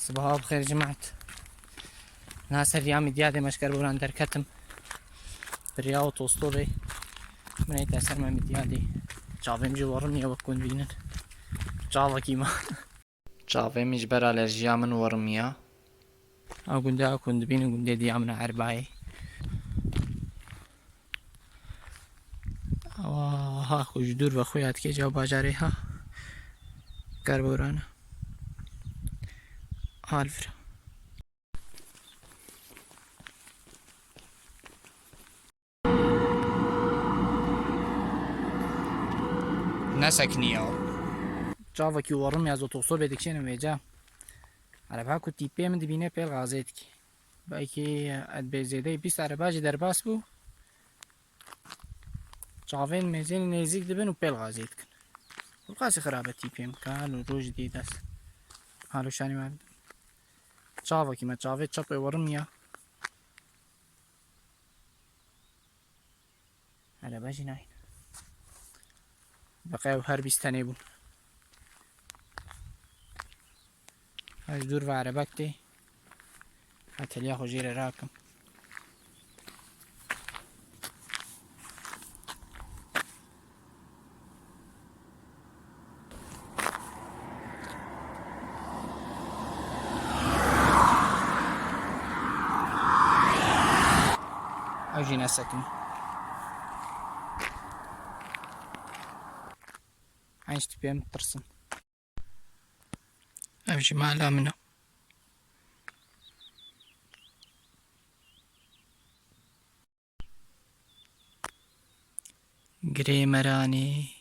صباح الخير جماعة ناس اليوم ديادي مش كربوران دركتم بريا otostopê من ê deser me diyadê çavêm jî werim ya wek bînin çavekî me çavêm ji ber alerjiya min werim ya ew gundê ew dibînin gundê diya min a erbayê ha xwe ji dûr ve xuya dike ca bajarê ha Kerborana Alvira nesekiniye çavekî werim ya otostopê dikişînim vêca ereba ku tîpê min dibîne pêl gazê dike belkî bê zêdeyî 20 ereba jî derbas bû çavên mêzên nêzik dibin û pêl gazê dikin qasî xirabe tîpê min kal û roj dî dest haloşanî me çavekî me çavê çapê werim ya ereba jî nayîn beqew her 20 tenê bûn ez dûr ve erebek tê Kêlha xwe jê re rakim ew jî nesekinî hêj tîpê min tirsin ev jî mala min e Kerborana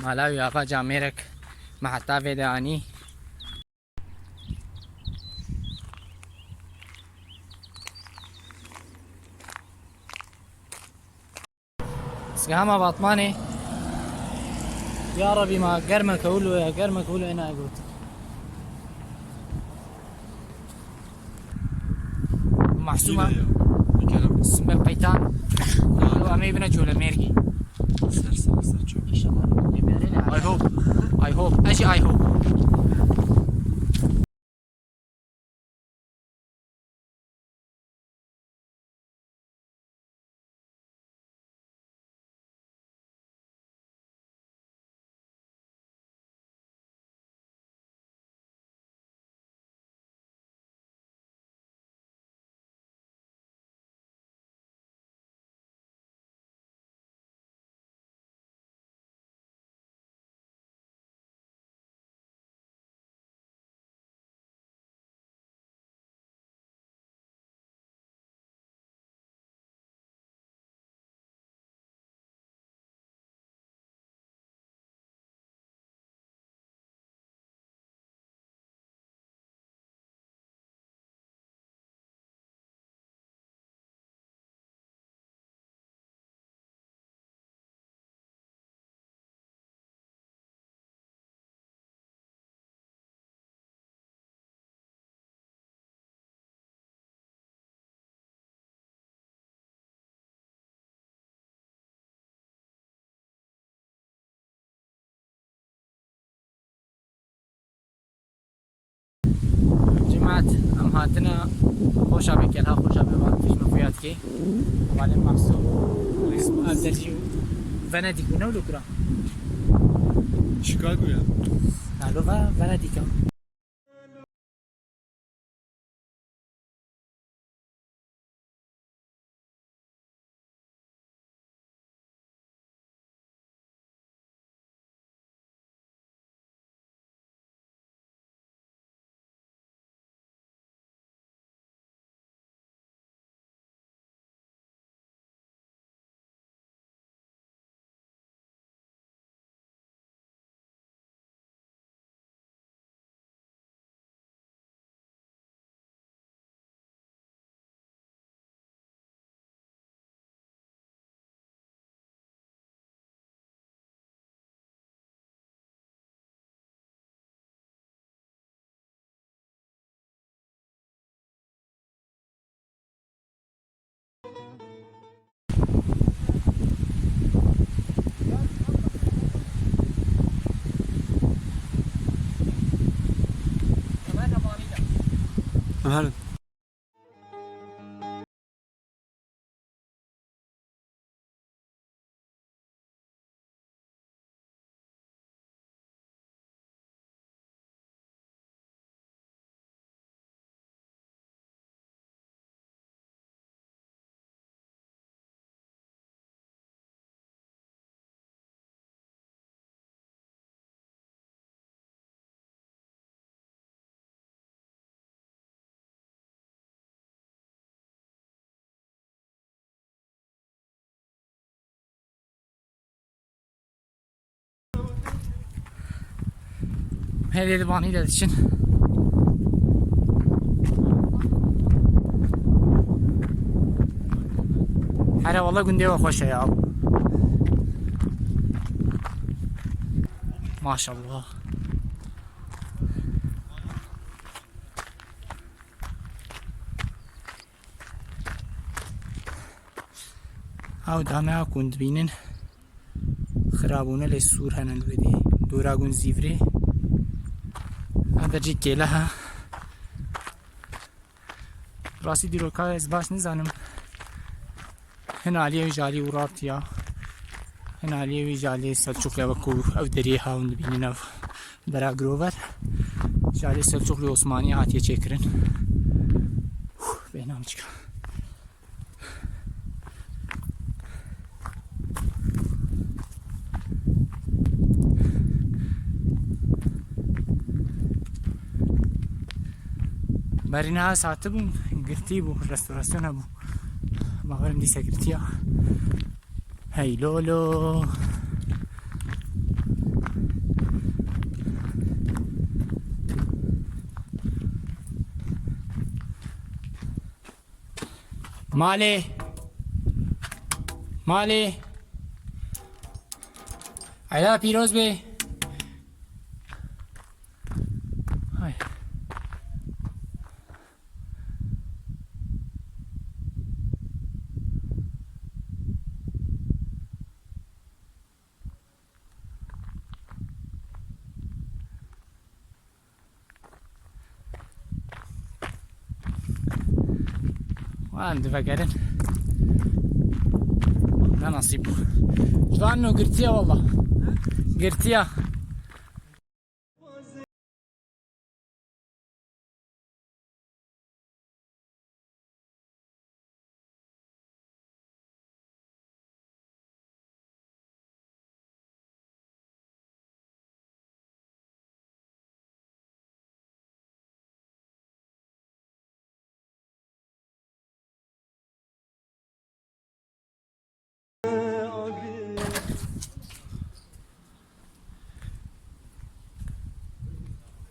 مالاوی آقا جامێرێک مەحەتا vêdeanî سگهama batmanê ya Rabbi ma germeke ûlo ya germeke ûlo ena got محسومة سمبل قيتان وأمي بنجولة ميرجي I hope أجي I hope هاتنا Xoşabê Kêlha Xoşabê Wanê tişme xuyatî Wanê maxso ev derjî Venedîk bûne wilo kira Chicago'ya. Nalova Venedîka Hemen. Hediye Wanê de diçin Here valla gundê ve xweş e ya Maşallah Ew dameya ku hûn dibînin xirabûne lê sûr hene li Wêdî dora gund zîvrê ev dercî Kêlha he Rastî dîroka ez baş nizanim hin aliyê wî ji alî Urartiya hin aliyê wî ji alî Selçuqya wekû ev deriyê he hûn dibînin ev bera girover ji alî Selçuqlê Osmanî hatiye çêkirin bêhna min çika Berîna saetî bû girtî bû restorasyon hebû bawerim dîsa girtiya hey lolo Malê Aya pîroz bê hay Wan divegerin ne nasip Jvanno girtiya valla girtiya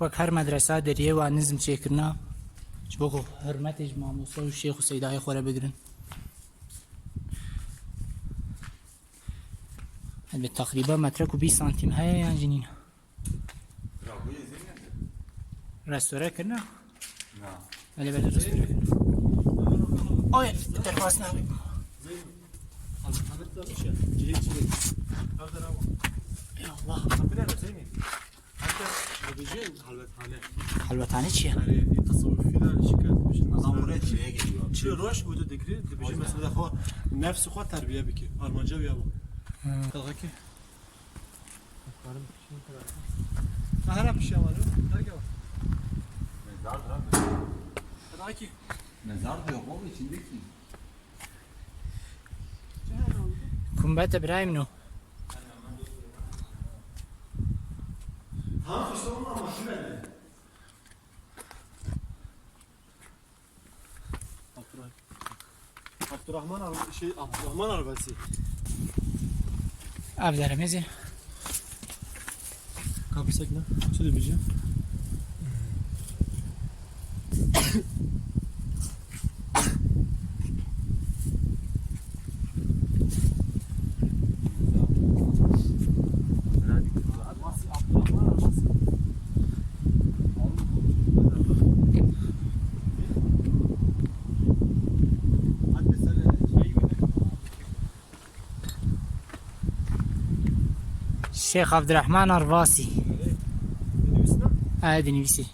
وەک هەر مەدرەسا دەریێوە نزم چێکردنا بۆ هەرمەتێک مامۆستا و شێخ و سەیدای خۆرە بگرن هەلبێت تقریبا مەترەک و 20 سانتیم هەیە یان ژنینە ڕێستۆرە کردنا؟ بەلێ بەلێ ڕێستۆرە کردنا ئۆی دەرخواست ناوێ یا الله حلوتانه چیه؟ Adam buraya çileye geliyor. Çile roş bu da dikri. Dibijin mesela xo nefsi xo terbiye biki. Armanca bir yabu. Kalkaki. Kahra bir şey var. Hadi gel. Mezardır abi. Kalkaki. Mezar diyor oğlum içindeki. Kumbet İbrahim no. Ha işte onun ama şimdi. Abdurrahman arabası. Evlerimizi. Kapısak ne? Şöyle bir Şeyh Abdurrahman Arvasi. Ne diyorsun? Hadi nefisi.